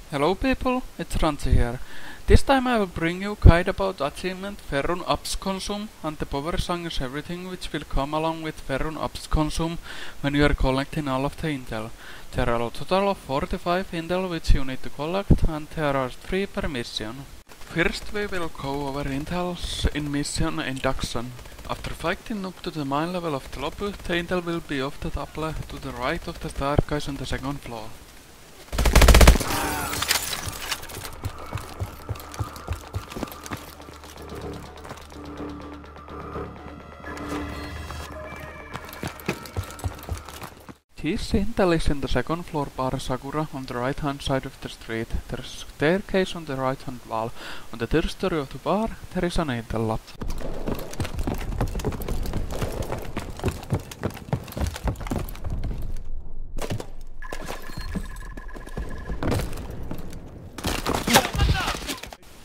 Hello people, it's Ranzi here. This time I will bring you a guide about achievement Ferrum Absconsum and the power songs everything which will come along with Ferrum Absconsum when you are collecting all of the intel. There are a total of 45 intel which you need to collect, and there are 3 per mission. First we will go over intels in mission Induction. After fighting up to the mine level of the lobby, the intel will be off the table to the right of the staircase on the second floor. This intel is in the second floor bar Sakura on the right hand side of the street. There is a staircase on the right hand wall. On the third story of the bar there is an intel lab.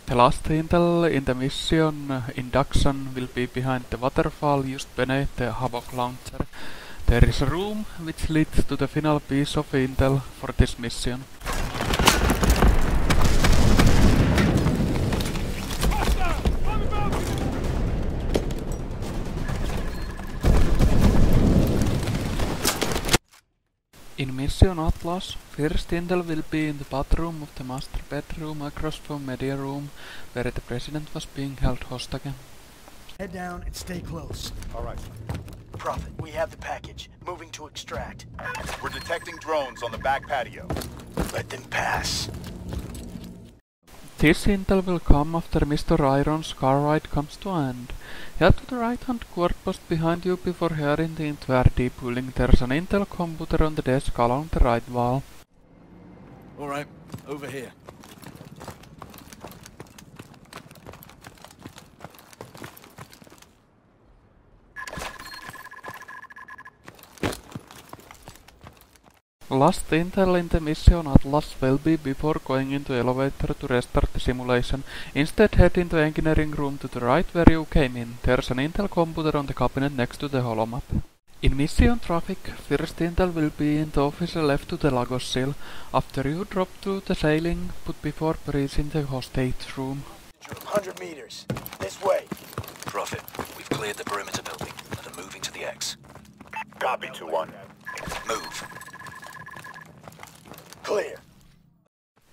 The last intel in the mission Induction will be behind the waterfall just beneath the Havoc launcher. There is a room which leads to the final piece of intel for this mission. In Mission Atlas, first intel will be in the bathroom of the master bedroom across from media room, where the president was being held hostage. Head down and stay close. Alright. Prophet, we have the package. Moving to extract. We're detecting drones on the back patio. Let them pass. This intel will come after Mr. Iron's car ride comes to an end. Head to the right hand court post behind you before heading into RD pooling. There's an intel computer on the desk along the right wall. Alright, over here. Last intel in the mission Atlas will be before going into elevator to restart the simulation. Instead head into engineering room to the right where you came in. There's an intel computer on the cabinet next to the holomap. In mission traffic, first intel will be in the office left to the Lagos seal. After you drop through the ceiling, but before breaching the hostage room. 100 meters. This way. Prophet, we've cleared the perimeter building and are moving to the X. Copy 2-1. Move. Clear.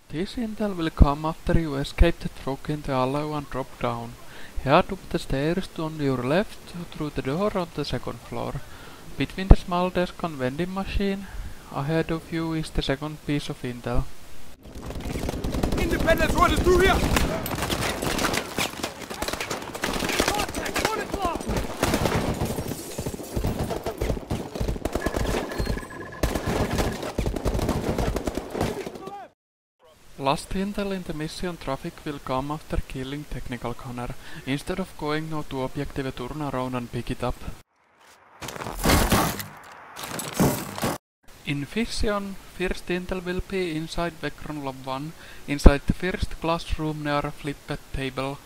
This intel will come after you escape the truck in the alley and drop down. Head up the stairs on your left through the door on the second floor. Between the small desk and vending machine, ahead of you is the second piece of intel. Independence running through here! Last intel in the mission traffic will come after killing Technical Connor, instead of going now to Objective turn around and pick it up. In Fission, first intel will be inside Vectron Lab 1, inside the first classroom near a flipped table.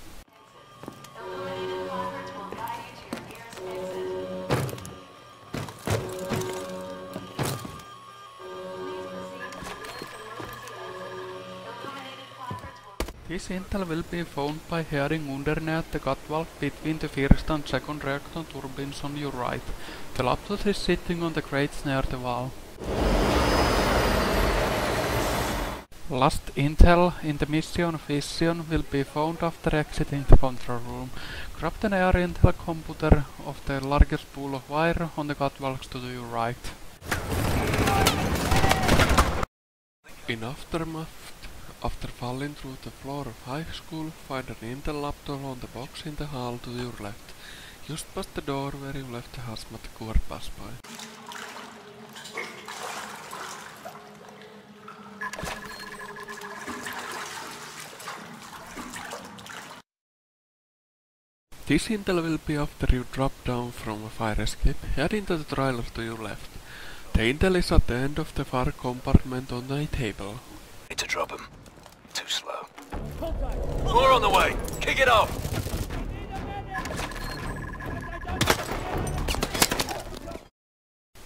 This intel will be found by heading underneath the catwalk between the first and second reactor turbines on your right. The laptop is sitting on the crates near the wall. Last intel in the mission Fission will be found after exiting the control room. Grab the air intel computer of the largest spool of wire on the catwalks to your right. In aftermath, after falling through the floor of high school, find an intel laptop on the box in the hall to your left, just past the door where you left the hazmat core pass by. This intel will be after you drop down from a fire escape, head into the trailer to your left. The intel is at the end of the far compartment on the table. Need to drop him. Too slow. More on the way! Kick it off!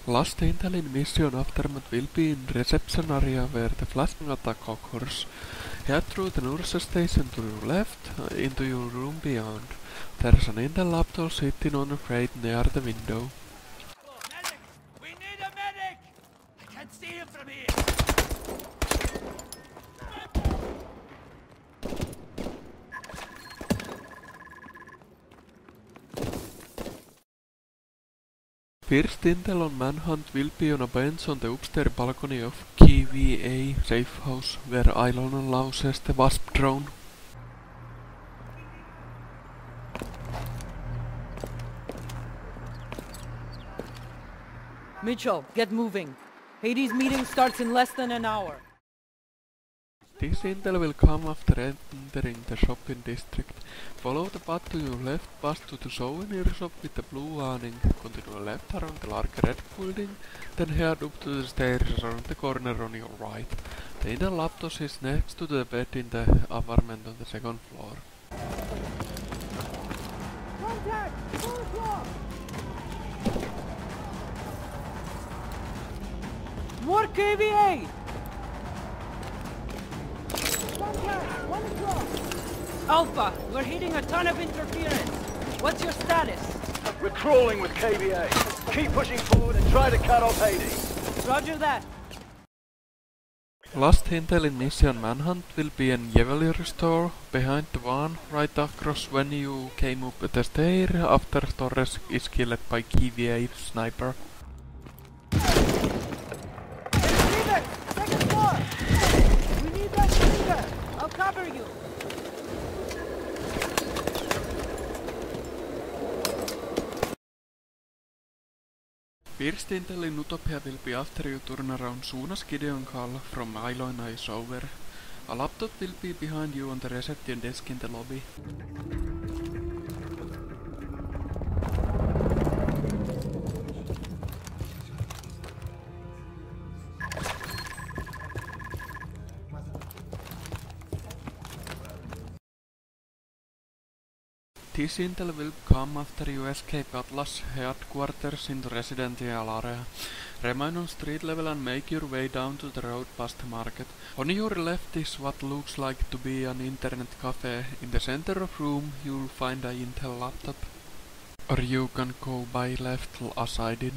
Last intel in mission aftermath will be in reception area where the flashing attack occurs. Head through the nurse station to your left, into your room beyond. There is an intel laptop sitting on a crate near the window. Medic! We need a medic! I can't see him from here! First intel on Manhunt will be on a bench on the upstairs balcony of KVA safe house, where Ilona launches the Wasp drone. Mitchell, get moving. Hades' meeting starts in less than an hour. This intel will come after entering the shopping district. Follow the path to your left past to the souvenir shop with the blue awning. Continue left around the large red building, then head up to the stairs around the corner on your right. The intel laptop is next to the bed in the apartment on the second floor. Contact! Full floor! More KVA! Alpha, we're hitting a ton of interference. What's your status? We're crawling with KVA. Keep pushing forward and try to cut off Hades. Roger that. Last intel in mission Manhunt will be in Jewelry store, behind the one right across when you came up the stair after Torres is killed by KVA sniper. Retriever! Second floor! We need that retriever! I'll cover you! First intel in Utopia will be after you turn around soon as Gideon call from Ilona is over. A laptop will be behind you on the reception desk in the lobby. This intel will come after you escape Atlas headquarters in the residential area. Remain on street level and make your way down to the road past the market. On your left is what looks like to be an internet cafe. In the center of room you'll find a Intel laptop. Or you can go by left as I did.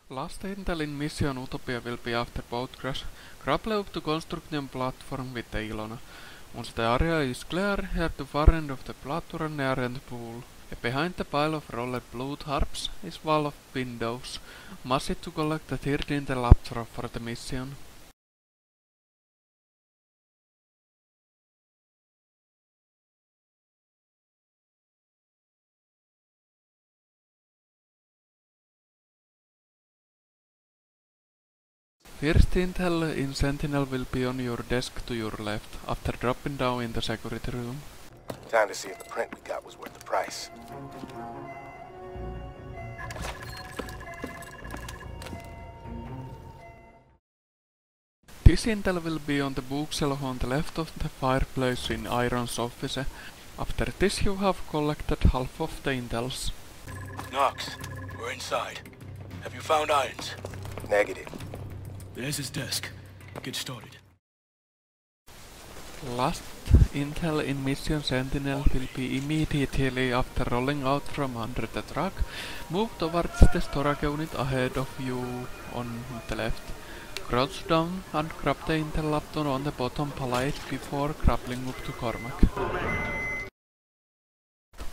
Last intel in mission Utopia will be after boat crash. Grapple up to construction platform with the Ilona. Once the area is clear, head to far end of the platform near the pool. Behind the pile of rolled blue tarps is wall of windows. Must it to collect the third intel laptop for the mission. First intel in Sentinel will be on your desk to your left, after dropping down in the security room. Time to see if the print we got was worth the price. This intel will be on the bookshelf on the left of the fireplace in Iron's office. After this you have collected half of the intels. Knox, we're inside. Have you found Irons? Negative. There's his desk. Get started. Last intel in mission Sentinel will be immediately after rolling out from under the truck. Move towards the storage unit ahead of you on the left. Crouch down and grab the intel laptop on the bottom pallet before grappling up to Cormac.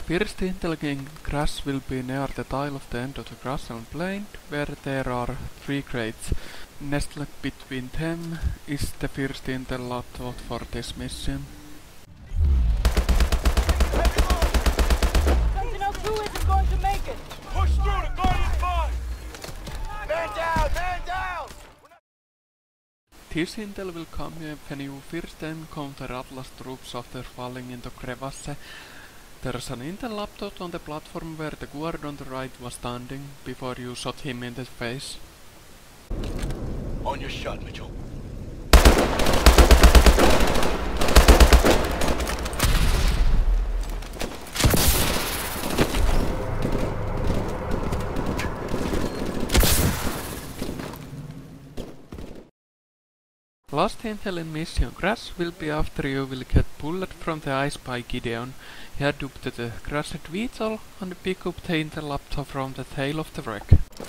First intel in crash will be near the tile of the end of the crash and plane, where there are 3 crates. Nestled between them is the first intel laptop for this mission. Sentinel 2 isn't going to make it! Push through to Guardian 5! Man down! Man down! This intel will come when you first encounter Atlas troops after falling into crevasse. There's an intel laptop on the platform where the guard on the right was standing before you shot him in the face. On your shot, Mitchell. Last intel in mission crash will be after you will get bullet from the ice by Gideon. Head up to the crashed vehicle and pick up the intel laptop from the tail of the wreck.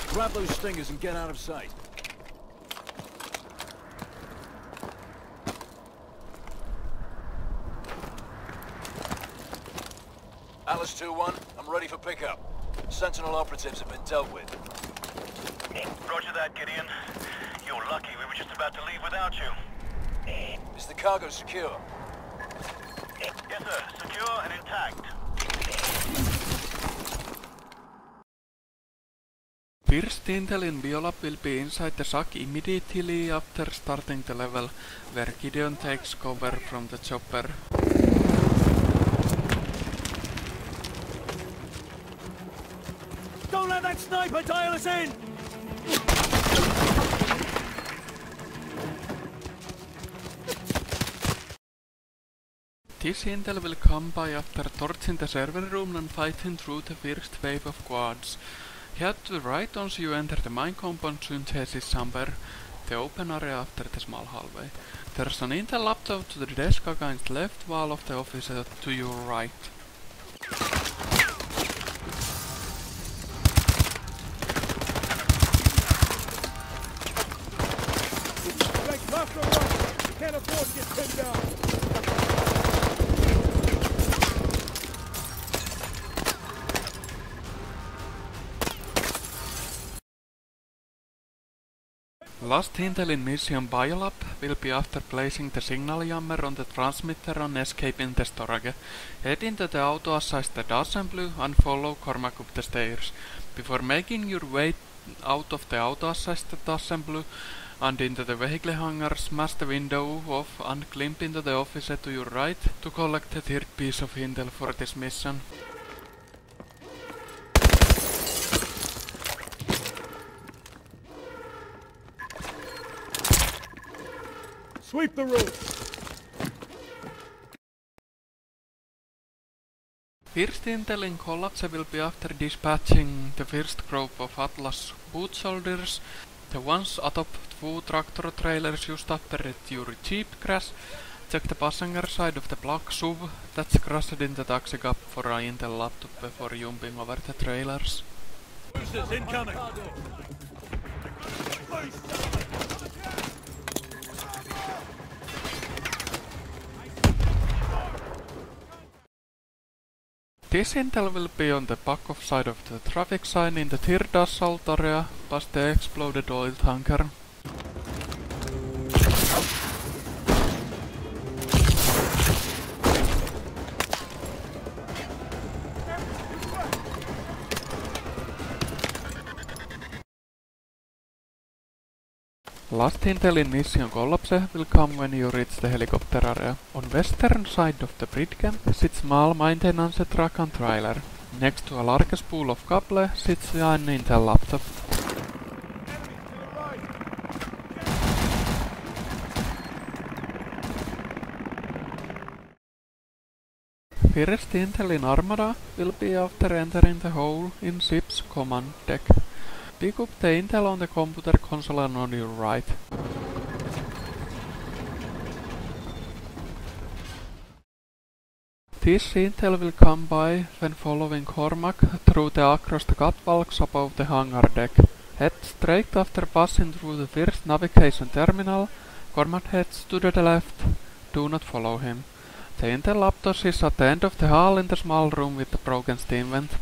Grab those stingers and get out of sight. Alice 2-1, I'm ready for pickup. Sentinel operatives have been dealt with. Roger that, Gideon. You're lucky we were just about to leave without you. Is the cargo secure? Yes, sir. Secure and intact. First intel in Biolab will be inside the shack immediately after starting the level, where Gideon takes cover from the chopper. Don't let that sniper dial us in! This intel will come by after torching the server room and fighting through the first wave of guards. Head to the right once you enter the mine compound synthesis chamber, the open area after the small hallway. There's an intel laptop to the desk against the left wall of the office to your right. Left or right? You can't afford to get pinned down. Last intel in mission Biolab will be after placing the signal jammer on the transmitter and escaping the storage. Head into the auto-assisted assembly and follow Cormac up the stairs. Before making your way out of the auto-assisted assembly and into the vehicle hangar, smash the window off and climb into the office to your right to collect the third piece of intel for this mission. Sweep the room! First intel in Collapse will be after dispatching the first group of Atlas boot soldiers, the ones atop 2 tractor trailers just after your jeep crash. Check the passenger side of the black SUV that's crashed in the taxi cab for an intel laptop before jumping over the trailers. Boosters incoming! This intel will be on the back of side of the traffic sign in the third assault area past the exploded oil tanker. Last intel in mission Collapse will come when you reach the helicopter area. On western side of the bridge sits small maintenance truck and trailer. Next to a large spool of cable sits an intel laptop. First intel in Armada will be after entering the hole in ship's command deck. Pick up the intel on the computer console and on your right. This intel will come by when following Cormac through the across the catwalks above the hangar deck. Head straight after passing through the first navigation terminal. Cormac heads to the left. Do not follow him. The intel laptop is at the end of the hall in the small room with the broken steam vent.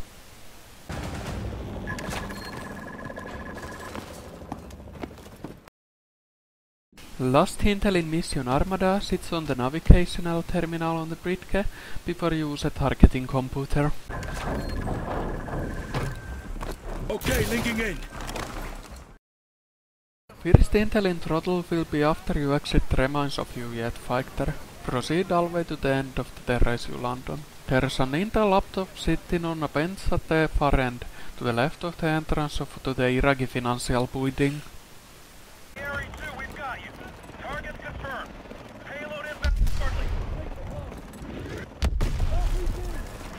Last intel in mission Armada sits on the navigational terminal on the bridge before you use a targeting computer. Okay, linking in. First intel in Throttle will be after you exit the remains of your jet fighter. Proceed all the way to the end of the terrace you land on. There's an Intel laptop sitting on a bench at the far end, to the left of the entrance to the Iraqi financial building. Area 2, we've got you. Target confirmed. Payload inbound shortly.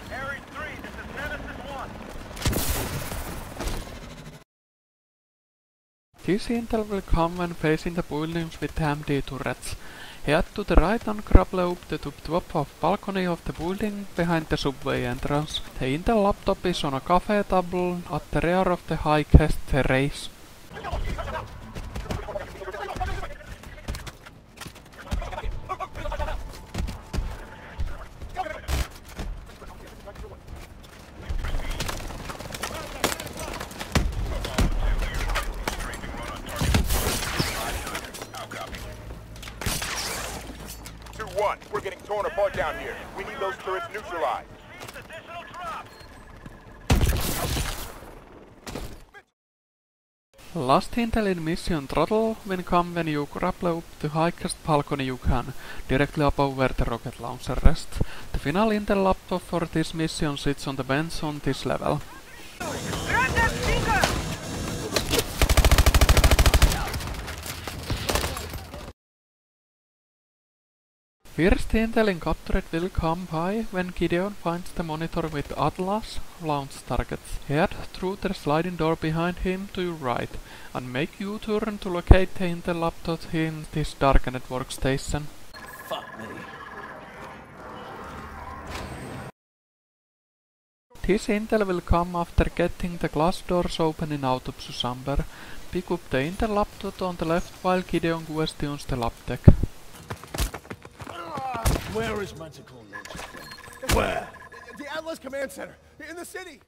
Area 3, this is Nemesis 1. This intel will come when facing the buildings with MD turrets. Head to the right and grab up the top of balcony of the building behind the subway entrance. The Intel laptop is on a cafe table at the rear of the highest terrace. We're getting torn apart down here. We need those turrets neutralized. Additional drop. Last intel in mission Throttle will come when you grab up the highest balcony you can, directly above where the rocket launcher rests. The final Intel laptop for this mission sits on the bench on this level. First intel in Captured will come by when Gideon finds the monitor with Atlas launch targets. Head through the sliding door behind him to your right, and make U-turn to locate the Intel laptop in this darkened workstation. Fuck me. This intel will come after getting the glass doors open in Autopsy Chamber. Pick up the Intel laptop on the left while Gideon questions the lab tech. Where is Manhunt? Where? The Atlas Command Center, in the city!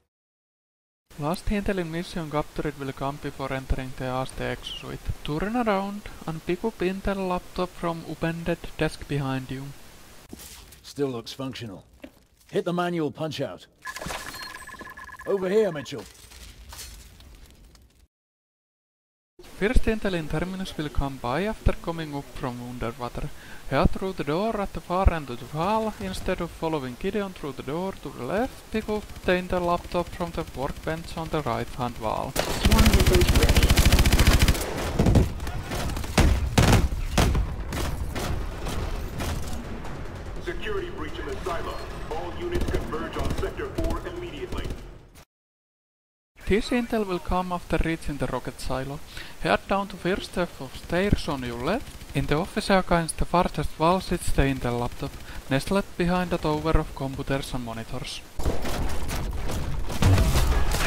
Last intel in mission Captured will come before entering the ASTX suite. Turn around and pick up Intel laptop from upended desk behind you. Still looks functional. Hit the manual punch-out. Over here, Mitchell. First intel in Terminus will come by after coming up from underwater. Head through the door at the far end of the hall. Instead of following Gideon through the door to the left, pick up the Intel laptop from the workbench on the right hand wall. Security breach in the silo. All units converge on Sector 4 immediately. This intel will come after reaching the rocket silo. Head down to first step of stairs on your left. In the office against the farthest wall sits the Intel laptop, nestled behind a tower of computers and monitors. They're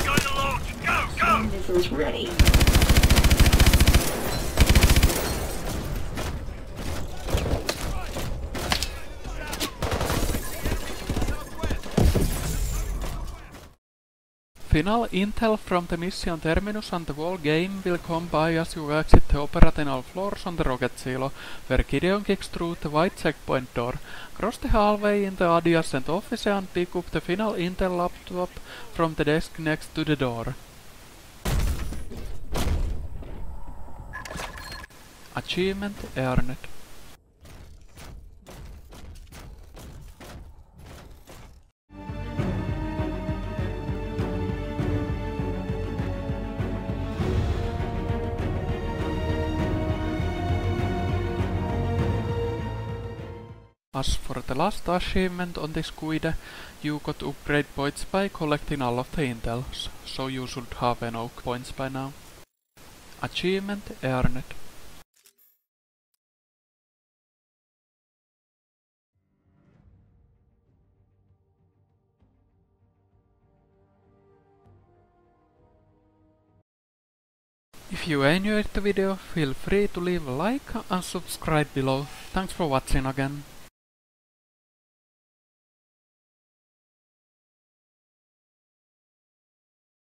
going to launch. Go, go! Missiles ready. Final intel from the mission Terminus and the whole game will come by as you exit the operational floors on the rocket silo, where Gideon kicks through the white checkpoint door. Cross the hallway in the adjacent office and pick up the final intel laptop from the desk next to the door. Achievement earned. As for the last achievement on this guide, you got upgrade points by collecting all of the intels, so you should have enough points by now. Achievement earned. If you enjoyed the video, feel free to leave a like and subscribe below. Thanks for watching again.